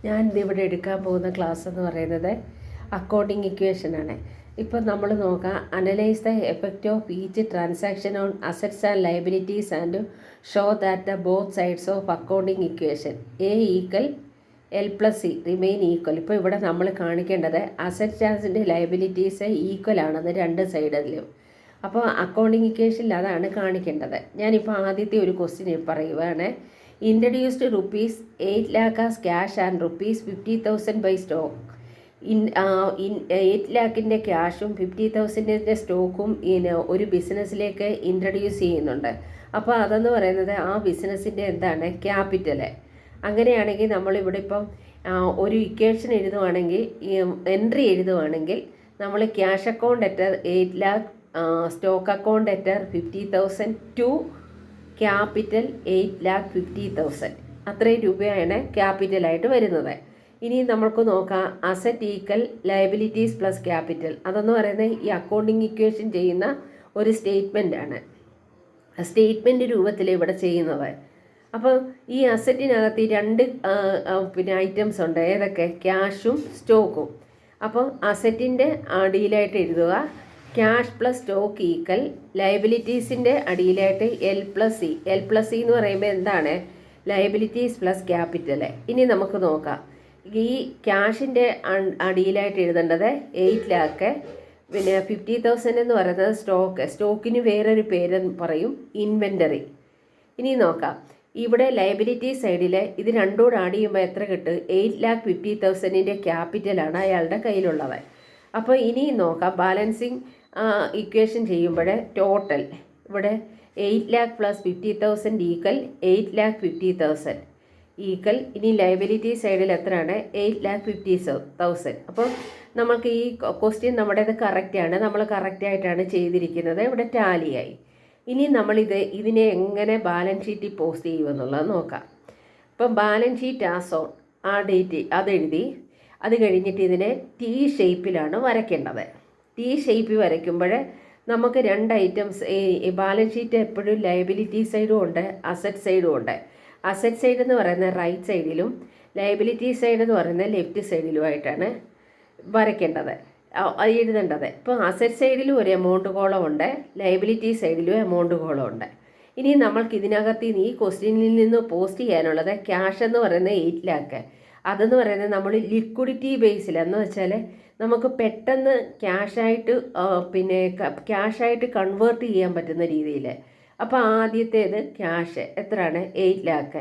ഞാൻ ഇതിവിടെ എടുക്കാൻ പോകുന്ന ക്ലാസ് എന്ന് പറയുന്നത് അക്കൗണ്ടിങ് ഇക്വേഷനാണ്. ഇപ്പം നമ്മൾ നോക്കാം, analyse the effect of each transaction on assets and liabilities and show that the both sides of accounting equation A equal L plus C remain equal. ഇപ്പോൾ ഇവിടെ നമ്മൾ കാണിക്കേണ്ടത് അസറ്റ്സ് ആൻഡ് ലയബിലിറ്റീസ് ഈക്വൽ ആണെന്ന് രണ്ട് സൈഡിലും. അപ്പോൾ അക്കൗണ്ടിങ് ഇക്വേഷനിൽ അതാണ് കാണിക്കേണ്ടത്. ഞാനിപ്പോൾ ആദ്യത്തെ ഒരു ക്വസ്റ്റ്യൻ പറയുകയാണ്. Introduced rupees 8 lakh as cash and rupees 50,000 by stock. In 8 ലാക്കിൻ്റെ ക്യാഷും 50,000 സ്റ്റോക്കും ഒരു ബിസിനസ്സിലേക്ക് ഇൻട്രൊഡ്യൂസ് ചെയ്യുന്നുണ്ട്. അപ്പോൾ അതെന്ന് പറയുന്നത് ആ ബിസിനസ്സിൻ്റെ എന്താണ്, ക്യാപിറ്റൽ. അങ്ങനെയാണെങ്കിൽ നമ്മളിവിടെ ഇപ്പം ഒരു ഇക്വേഷൻ എഴുതുവാണെങ്കിൽ, എൻട്രി എഴുതുവാണെങ്കിൽ നമ്മൾ ക്യാഷ് അക്കൗണ്ട് അറ്റർ 8 lakh, സ്റ്റോക്ക് അക്കൗണ്ട് അറ്റർ 50,000 ടു ക്യാപിറ്റൽ 8,50,000. അത്രയും രൂപയാണ് ക്യാപിറ്റലായിട്ട് വരുന്നത്. ഇനി നമുക്ക് നോക്കാം, asset equal liabilities plus capital. അതെന്ന് പറയുന്നത് ഈ അക്കൗണ്ടിങ് ഇക്വേഷൻ ചെയ്യുന്ന ഒരു സ്റ്റേറ്റ്മെൻറ്റാണ്. സ്റ്റേറ്റ്മെൻറ്റ് രൂപത്തിൽ ഇവിടെ ചെയ്യുന്നത്. അപ്പോൾ ഈ അസറ്റിനകത്ത് രണ്ട് ഐറ്റംസ് ഉണ്ട്. ഏതൊക്കെ? ക്യാഷും സ്റ്റോക്കും. അപ്പോൾ അസറ്റിൻ്റെ അടിയിലായിട്ട് എഴുതുക ക്യാഷ് പ്ലസ് സ്റ്റോക്ക് ഈക്വൽ, ലയബിലിറ്റീസിൻ്റെ അടിയിലായിട്ട് L plus C. L plus C എന്ന് പറയുമ്പോൾ എന്താണ്? Liabilities plus capital. ഇനി നമുക്ക് നോക്കാം, ഈ ക്യാഷിൻ്റെ അടിയിലായിട്ട് എഴുതേണ്ടത് 8 lakh, പിന്നെ 50,000 എന്ന് പറയുന്നത് സ്റ്റോക്കിന് വേറൊരു പേര് പറയും, ഇൻവെൻ്ററി. ഇനി നോക്കാം, ഇവിടെ ലയബിലിറ്റി സൈഡിൽ ഇത് രണ്ടുകൂടെ ആഡ് ചെയ്യുമ്പോൾ എത്ര കിട്ടും? 8,50,000 ക്യാപിറ്റലാണ് അയാളുടെ കയ്യിലുള്ളത്. അപ്പോൾ ഇനി നോക്കാം, ബാലൻസിങ് ഇക്വേഷൻ ചെയ്യുമ്പോൾ ടോട്ടൽ ഇവിടെ 8 lakh പ്ലസ് 50,000 ഈക്വൽ 8,50,000 ഈക്വൽ. ഇനി ലയബിലിറ്റി സൈഡിൽ എത്രയാണ്? 8,50,000. അപ്പോൾ നമുക്ക് ഈ ക്വസ്റ്റ്യൻ നമ്മുടേത് കറക്റ്റാണ്, നമ്മൾ കറക്റ്റായിട്ടാണ് ചെയ്തിരിക്കുന്നത്. ഇവിടെ ടാലിയായി. ഇനി ഇതിനെ എങ്ങനെ ബാലൻസ് ഷീറ്റിൽ പോസ്റ്റ് ചെയ്യുമെന്നുള്ളത് നോക്കാം. ഇപ്പം ബാലൻസ് ഷീറ്റ് ആസ് ഓൺ ആ ഡേറ്റ് അതെഴുതി, അത് കഴിഞ്ഞിട്ട് ഇതിനെ ടി ഷേപ്പിലാണ് വരയ്ക്കേണ്ടത്. ടി ഷേപ്പിൽ വരയ്ക്കുമ്പോൾ നമുക്ക് രണ്ട് ഐറ്റംസ്, ബാലൻസ് ഷീറ്റ് എപ്പോഴും ലയബിലിറ്റി സൈഡും ഉണ്ട്, അസറ്റ് സൈഡും ഉണ്ട്. അസറ്റ് സൈഡ് എന്ന് പറയുന്നത് റൈറ്റ് സൈഡിലും, ലയബിലിറ്റി സൈഡ് എന്ന് പറയുന്നത് ലെഫ്റ്റ് സൈഡിലുമായിട്ടാണ് വരയ്ക്കേണ്ടത്, എഴുതേണ്ടത്. ഇപ്പോൾ അസറ്റ് സൈഡിലും ഒരു എമൗണ്ട് കോളം ഉണ്ട്, ലയബിലിറ്റി സൈഡിലും എമൗണ്ട് കോളം ഉണ്ട്. ഇനി നമ്മൾക്ക് ഇതിനകത്ത് ഈ ക്വസ്റ്റ്യനിൽ നിന്ന് പോസ്റ്റ് ചെയ്യാനുള്ളത് ക്യാഷ് എന്ന് പറയുന്നത് 8 lakh. അതെന്ന് പറയുന്നത് നമ്മൾ ലിക്വിഡിറ്റി ബേസിൽ, എന്ന് വെച്ചാൽ നമുക്ക് പെട്ടെന്ന് ക്യാഷായിട്ട് കൺവേർട്ട് ചെയ്യാൻ പറ്റുന്ന രീതിയിൽ. അപ്പോൾ ആദ്യത്തേത് ക്യാഷ് എത്രയാണ്? 8 lakh.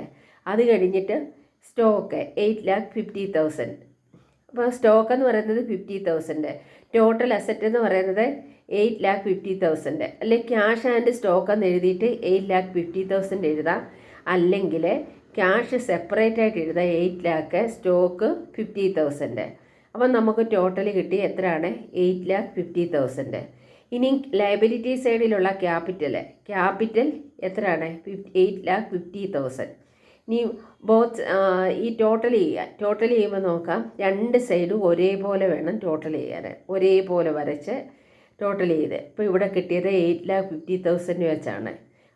അത് കഴിഞ്ഞിട്ട് സ്റ്റോക്ക് 8,50,000. അപ്പോൾ സ്റ്റോക്ക് എന്ന് പറയുന്നത് 50,000. ടോട്ടൽ അസറ്റ് എന്ന് പറയുന്നത് 8,50,000. അല്ലെങ്കിൽ ക്യാഷ് ആൻഡ് സ്റ്റോക്ക് എന്ന് എഴുതിയിട്ട് 8,50,000 എഴുതാം. അല്ലെങ്കിൽ ക്യാഷ് സെപ്പറേറ്റ് ആയിട്ട് എഴുതാം, 8 lakh, സ്റ്റോക്ക് 50,000. അപ്പം നമുക്ക് ടോട്ടൽ കിട്ടി എത്രയാണ്? 8,50,000. ഇനി ലയബിലിറ്റി സൈഡിലുള്ള ക്യാപിറ്റൽ എത്രയാണ്? 8,50,000. ഇനി ഈ ടോട്ടൽ ചെയ്യുമ്പോൾ നോക്കാം, രണ്ട് സൈഡും ഒരേപോലെ വേണം ടോട്ടൽ ചെയ്യാൻ. ഒരേപോലെ വരച്ച് ടോട്ടൽ ചെയ്ത് ഇപ്പോൾ ഇവിടെ കിട്ടിയത് 8,50,000 വെച്ചാണ്.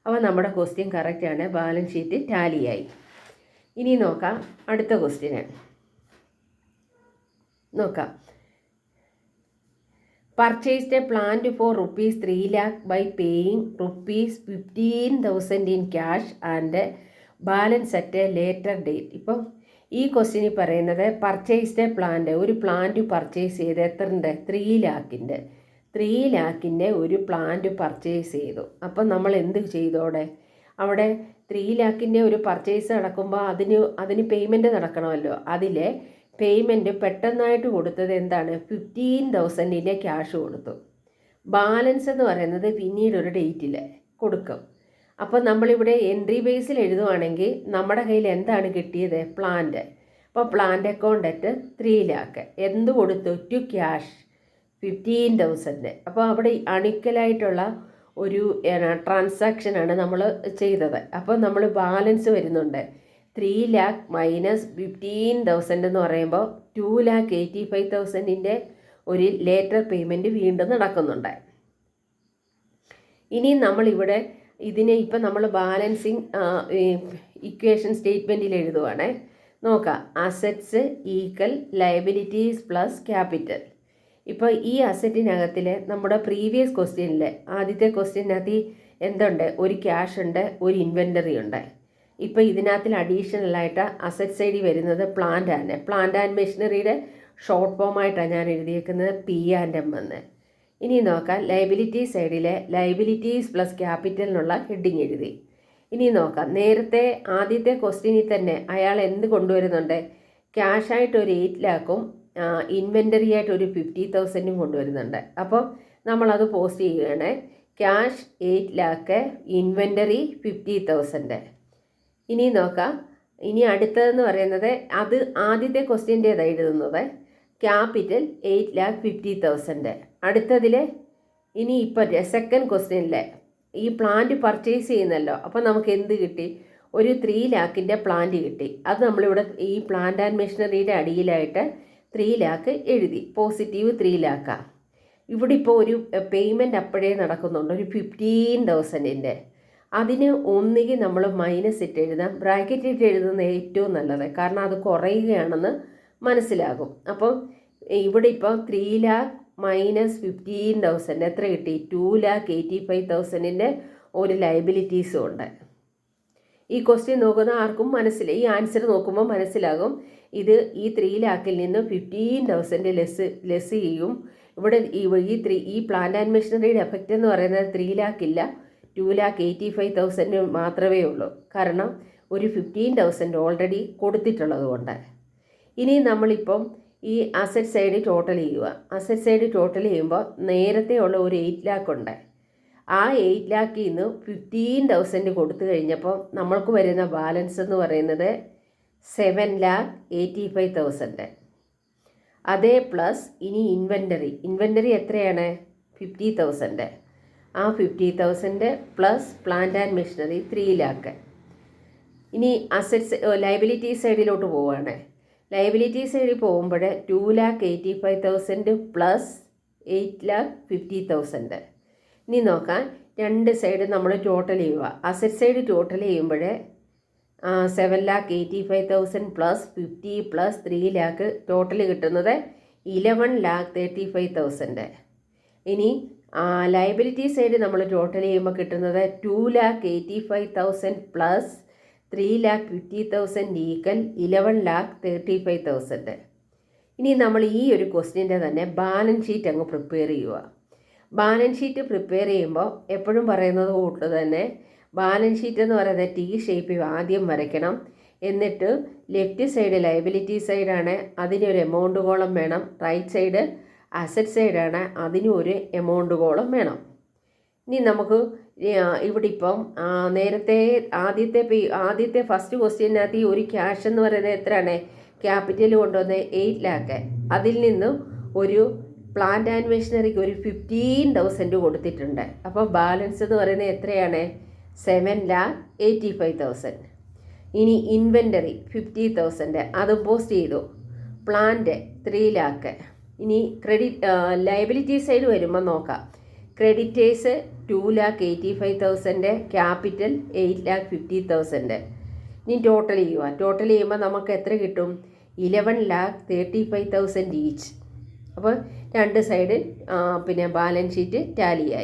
അപ്പോൾ നമ്മുടെ ക്വസ്റ്റ്യൻ കറക്റ്റാണ്, ബാലൻസ് ഷീറ്റ് ടാലിയായി. ഇനി നോക്കാം അടുത്ത ക്വസ്റ്റ്യന്. നോക്കാം, purchased a plant for rupees 3 lakh by paying rupees 15,000 in cash and balance at a later date. ഇപ്പം ഈ ക്വസ്റ്റ്യനിൽ പറയുന്നത് പർച്ചേസ്ഡ് എ പ്ലാന്റ്, ഒരു പ്ലാന്റ് പർച്ചേസ് ചെയ്ത് എത്രണ്ട്? 3 lakhൻ്റെ 3 lakhൻ്റെ ഒരു പ്ലാന്റ് പർച്ചേസ് ചെയ്തു. അപ്പം നമ്മൾ എന്ത് ചെയ്തോടെ? അവിടെ 3 lakhൻ്റെ ഒരു പർച്ചേസ് നടക്കുമ്പോൾ അതിന് പേയ്മെൻറ്റ് നടക്കണമല്ലോ. അതിലെ പേയ്മെൻറ്റ് പെട്ടെന്നായിട്ട് കൊടുത്തത് എന്താണ്? 15,000 ക്യാഷ് കൊടുത്തു. ബാലൻസ് എന്ന് പറയുന്നത് പിന്നീട് ഒരു ഡേറ്റിൽ കൊടുക്കും. അപ്പോൾ നമ്മളിവിടെ എൻട്രി ബേസിൽ എഴുതുവാണെങ്കിൽ നമ്മുടെ കയ്യിൽ എന്താണ് കിട്ടിയത്? പ്ലാന്റ്. അപ്പോൾ പ്ലാന്റ് അക്കൗണ്ട് അറ്റ് 3 lakh എന്ത് കൊടുത്തു? To cash 15,000. അപ്പോൾ അവിടെ അണിക്കലായിട്ടുള്ള ഒരു ട്രാൻസാക്ഷനാണ് നമ്മൾ ചെയ്തത്. അപ്പോൾ നമ്മൾ ബാലൻസ് വരുന്നുണ്ട് 3 lakh മൈനസ് 15,000 എന്ന് പറയുമ്പോൾ 2,85,000 ഒരു ലേറ്റർ പേയ്മെൻറ്റ് വീണ്ടും നടക്കുന്നുണ്ട്. ഇനി നമ്മളിവിടെ ഇതിനെ ഇപ്പം നമ്മൾ ബാലൻസിങ് ഇക്വേഷൻ സ്റ്റേറ്റ്മെൻറ്റിൽ എഴുതുവാണേ. നോക്കാം. Assets equal liabilities plus capital. ഇപ്പോൾ ഈ അസറ്റിനകത്തിൽ നമ്മുടെ പ്രീവിയസ് ക്വസ്റ്റ്യനിൽ ആദ്യത്തെ ക്വസ്റ്റ്യനകത്ത് എന്തുണ്ട്? ഒരു ക്യാഷ് ഉണ്ട്, ഒരു ഇൻവെൻ്ററി ഉണ്ട്. ഇപ്പോൾ ഇതിനകത്തിൽ അഡീഷണലായിട്ട് അസറ്റ് സൈഡിൽ വരുന്നത് പ്ലാന്റ് ആണ്. പ്ലാന്റ് ആൻഡ് മെഷീനറിയുടെ ഷോർട്ട് ഫോമായിട്ടാണ് ഞാൻ എഴുതിയേക്കുന്നത് P&M എന്ന്. ഇനി നോക്കാം, ലയബിലിറ്റി സൈഡിലെ ലയബിലിറ്റീസ് പ്ലസ് ക്യാപിറ്റലിനുള്ള ഹെഡിങ് എഴുതി. ഇനി നോക്കാം, നേരത്തെ ആദ്യത്തെ ക്വസ്റ്റ്യനിൽ തന്നെ അയാൾ എന്ത് കൊണ്ടുവരുന്നുണ്ട്? ക്യാഷായിട്ട് ഒരു 8 lakhും ഇൻവെൻ്ററി ആയിട്ട് ഒരു 50,000 കൊണ്ടുവരുന്നുണ്ട്. അപ്പോൾ നമ്മളത് പോസ്റ്റ് ചെയ്യുകയാണ്. Cash 8 lakh, inventory 50,000. ഇനി നോക്കാം, ഇനി അടുത്തതെന്ന് പറയുന്നത് അത് ആദ്യത്തെ ക്വസ്റ്റ്യൻ്റേതാണ് എഴുതുന്നത്. ക്യാപിറ്റൽ 8,50,000. അടുത്തതിൽ ഇനി ഇപ്പോൾ സെക്കൻഡ് ക്വസ്റ്റ്യനിൽ ഈ പ്ലാന്റ് പർച്ചേസ് ചെയ്യുന്നല്ലോ. അപ്പോൾ നമുക്ക് എന്ത് കിട്ടി? ഒരു 3 lakhൻ്റെ പ്ലാന്റ് കിട്ടി. അത് നമ്മളിവിടെ ഈ പ്ലാന്റ് ആൻഡ് മെഷീനറിയുടെ അടിയിലായിട്ട് 3 lakh എഴുതി. Positive 3 lakh. ഇവിടെ ഇപ്പോൾ ഒരു പേയ്മെൻറ്റ് അപ്പോഴേ നടക്കുന്നുണ്ട്, ഒരു 15,000-ൻ്റെ. അതിന് ഒന്നുകിൽ നമ്മൾ മൈനസ് ഇട്ട് എഴുതാം. ബ്രാക്കറ്റ് ഇട്ട് എഴുതുന്നത് ഏറ്റവും നല്ലത്, കാരണം അത് കുറയുകയാണെന്ന് മനസ്സിലാകും. അപ്പോൾ ഇവിടെ ഇപ്പോൾ 3 lakh മൈനസ് 15,000 എത്ര കിട്ടി? 2,85,000-ൻ്റെ ഒരു ലയബിലിറ്റീസും ഉണ്ട്. ഈ ക്വസ്റ്റ്യൻ നോക്കുന്ന ആർക്കും ഈ ആൻസർ നോക്കുമ്പോൾ മനസ്സിലാകും ഇത് ഈ 3 lakhൽ നിന്ന് 15,000 ലെസ് ചെയ്യും. ഇവിടെ ഈ പ്ലാന്റ് ആൻഡ് മെഷീനറിയുടെ എഫക്റ്റ് എന്ന് പറയുന്നത് 3 lakh ഇല്ല, 2,85,000 മാത്രമേ ഉള്ളൂ. കാരണം ഒരു 15,000 ഓൾറെഡി കൊടുത്തിട്ടുള്ളത് കൊണ്ട്. ഇനി നമ്മളിപ്പം ഈ അസറ്റ് സൈഡ് ടോട്ടൽ ചെയ്യുക. അസറ്റ് സൈഡ് ടോട്ടൽ ചെയ്യുമ്പോൾ നേരത്തെ ഉള്ള ഒരു 8 lakh ഉണ്ട്. ആ 8 lakhൽ നിന്ന് 15,000 കൊടുത്തു കഴിഞ്ഞപ്പോൾ നമ്മൾക്ക് വരുന്ന ബാലൻസ് എന്ന് പറയുന്നത് 7,85,000. അതേ പ്ലസ് ഇനി ഇൻവെൻ്ററി എത്രയാണ്? 50,000. ആ 50,000 plus plant and machinery 3 lakh. ഇനി അസറ്റ്സ് ലയബിലിറ്റി സൈഡിലോട്ട് പോവുകയാണ്. ലയബിലിറ്റി സൈഡിൽ പോകുമ്പോൾ 2,85,000 പ്ലസ് 8,50,000. ഇനി നോക്കാം, രണ്ട് സൈഡ് നമ്മൾ ടോട്ടൽ ചെയ്യുക. അസറ്റ് സൈഡ് ടോട്ടൽ ചെയ്യുമ്പോൾ 7,85,000 പ്ലസ് 50 പ്ലസ് 3 lakh ടോട്ടൽ കിട്ടുന്നത് 11,35,000. ഇനി ലയബിലിറ്റി സൈഡ് നമ്മൾ ടോട്ടൽ ചെയ്യുമ്പോൾ കിട്ടുന്നത് 2,85,000 പ്ലസ് 3,50,000 ഈക്വൽ 11,35,000. ഇനി നമ്മൾ ഈ ഒരു ക്വസ്റ്റ്യൻ്റെ തന്നെ ബാലൻസ് ഷീറ്റ് അങ്ങ് പ്രിപ്പയർ ചെയ്യുക. ബാലൻസ് ഷീറ്റ് പ്രിപ്പയർ ചെയ്യുമ്പോൾ എപ്പോഴും പറയുന്നത് കൂട്ട് തന്നെ ബാലൻസ് ഷീറ്റ് എന്ന് പറയുന്നത് T ഷേപ്പിൽ ആദ്യം വരയ്ക്കണം. എന്നിട്ട് ലെഫ്റ്റ് സൈഡ് ലയബിലിറ്റി സൈഡാണ്, അതിനൊരു എമൗണ്ട് കോളം വേണം. റൈറ്റ് സൈഡ് അസറ്റ് സൈഡാണ്, അതിനും ഒരു എമൗണ്ട് കോളം വേണം. ഇനി നമുക്ക് ഇവിടെ ഇപ്പം നേരത്തെ ആദ്യത്തെ ഫസ്റ്റ് ക്വസ്റ്റ്യനകത്ത് ഈ ഒരു ക്യാഷ് എന്ന് പറയുന്നത് എത്രയാണ്? ക്യാപിറ്റൽ കൊണ്ടുവന്ന് 8 lakh. അതിൽ നിന്നും ഒരു പ്ലാന്റ് ആൻഡ് മെഷീനറിക്ക് ഒരു 15,000 കൊടുത്തിട്ടുണ്ട്. അപ്പോൾ ബാലൻസ് എന്ന് പറയുന്നത് എത്രയാണ്? 7,85,000. ഇനി ഇൻവെൻ്ററി 50,000, അതും പോസ്റ്റ് ചെയ്തു. Plant 3 lakh. ഇനി ലയബിലിറ്റി സൈഡ് വരുമ്പോൾ നോക്കാം. Creditors 2,85,000, capital 8,50,000. ഇനി ടോട്ടൽ ചെയ്യുക. ടോട്ടൽ ചെയ്യുമ്പോൾ നമുക്ക് എത്ര കിട്ടും? 11,35,000 ഈച്ച്. അപ്പോൾ രണ്ട് സൈഡ് ബാലൻസ് ഷീറ്റ് ടാലിയായി.